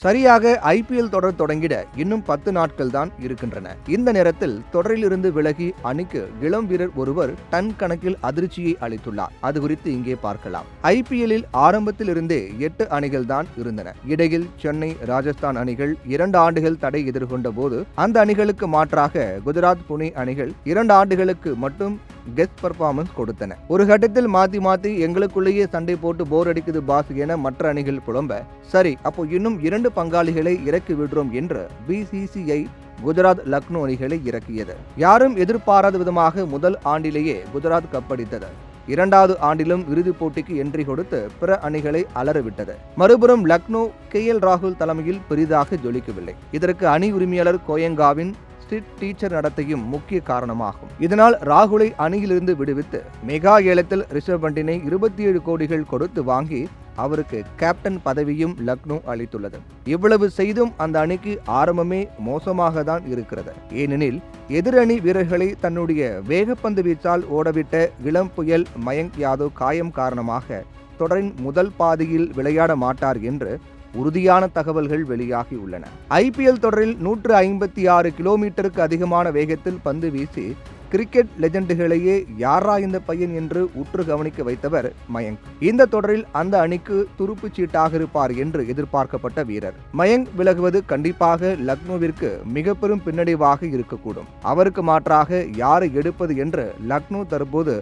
சரியாக ஐபிஎல் தொடர் தொடங்கிட இன்னும் 10 நாட்கள் தான் இருக்கின்றன. இந்த நேரத்தில் தொடரிலிருந்து விலகி அணிக்கு இளம் வீரர் ஒருவர் டன் கணக்கில் அதிர்ச்சியை அளித்துள்ளார். அது குறித்து இங்கே பார்க்கலாம். ஐபிஎல்லில் ஆரம்பத்தில் இருந்தே 8 அணிகள் தான் இருந்தன. இடையில் சென்னை, ராஜஸ்தான் அணிகள் 2 ஆண்டுகள் தடை எதிர்கொண்ட போது அந்த அணிகளுக்கு மாற்றாக குஜராத், புனே அணிகள் 2 ஆண்டுகளுக்கு மட்டும் கெஸ்ட் பெர்ஃபார்மன்ஸ் கொடுத்தன. ஒரு கட்டத்தில் மாத்தி எங்களுக்குள்ளேயே சண்டை போட்டு போர் அடிக்குது பாஸ் என மற்ற அணிகள் புலம்ப, சரி அப்போ இன்னும் 2 பங்காளிகளை இறக்கி விடுறோம் என்று பிசிசிஐ குஜராத், லக்னோ அணிகளை இறக்கியது. யாரும் எதிர்பாராத விதமாக முதல் ஆண்டிலேயே குஜராத் கப்படித்தது. 2வது ஆண்டிலும் இறுதிப் போட்டிக்கு என்ட்ரி கொடுத்து பிற அணிகளை அலறவிட்டது. மறுபுறம் லக்னோ KL ராகுல் தலைமையில் பெரிதாக ஜொலிக்கவில்லை. இதற்கு அணி உரிமையாளர் கோயங்காவின் ஸ்ட்ரிக்ட் டீச்சர் நடத்தையும் முக்கிய காரணமாகும். இதனால் ராகுலை அணியிலிருந்து விடுவித்து மெகா ஏலத்தில் ரிஷப் பண்டினை 27 கோடிகள் கொடுத்து வாங்கி அவருக்கு கேப்டன் பதவியும் லக்னோ அளித்துள்ளது. இவ்வளவு செய்தும் அந்த அணிக்கு ஆரம்பமே மோசமாக தான் இருக்கிறது. ஏனெனில் எதிரணி வீரர்களை தன்னுடைய வேகப்பந்து வீச்சால் ஓடவிட்ட இளம் புயல் மயங்க் யாதவ் காயம் காரணமாக தொடரின் முதல் பாதியில் விளையாட மாட்டார் என்று உறுதியான தகவல்கள் வெளியாகியுள்ளன. ஐபிஎல் தொடரில் 156 கிலோமீட்டருக்கு அதிகமான வேகத்தில் பந்து வீசி கிரிக்கெட் லெஜண்டுகளையே யாரா இந்த பையன் என்று உற்று கவனிக்க வைத்தவர் மயங்க். இந்த தொடரில் அந்த அணிக்கு துருப்பு சீட்டாக இருப்பார் என்று எதிர்பார்க்கப்பட்ட வீரர். மயங்க் விலகுவது கண்டிப்பாக லக்னோவிற்கு மிக பெரும் பின்னடைவாக இருக்கக்கூடும். அவருக்கு மாற்றாக யாரை எடுப்பது என்று லக்னோ தற்போது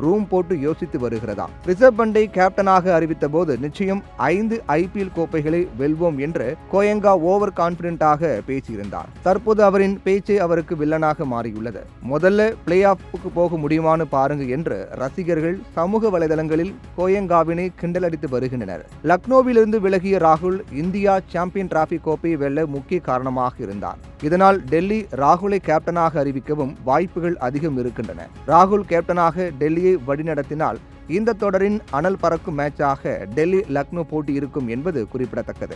ரூம் போட்டு யோசித்து வருகிறதா. ரிஷப் பண்டை கேப்டனாக அறிவித்த போது நிச்சயம் 5 ஐபிஎல் கோப்பைகளை வெல்வோம் என்று கோயங்கா ஓவர் கான்பிடென்டாக பேசியிருந்தார். தற்போது அவரின் பேச்சே அவருக்கு வில்லனாக மாறியுள்ளது. முதல்ல பிளே ஆஃப்க்கு போக முடியுமான்னு பாருங்க என்று ரசிகர்கள் சமூக வலைதளங்களில் கோயங்காவினை கிண்டலடித்து வருகின்றனர். லக்னோவிலிருந்து விலகிய ராகுல் இந்தியா சாம்பியன் டிராபி கோப்பையை வெல்ல முக்கிய காரணமாக இருந்தார். இதனால் டெல்லி ராகுலை கேப்டனாக அறிவிக்கவும் வாய்ப்புகள் அதிகம் இருக்கின்றன. ராகுல் கேப்டனாக டெல்லியை வழிநடத்தினால் இந்த தொடரின் அனல் பறக்கும் மேட்சாக டெல்லி லக்னோ போட்டி இருக்கும் என்பது குறிப்பிடத்தக்கது.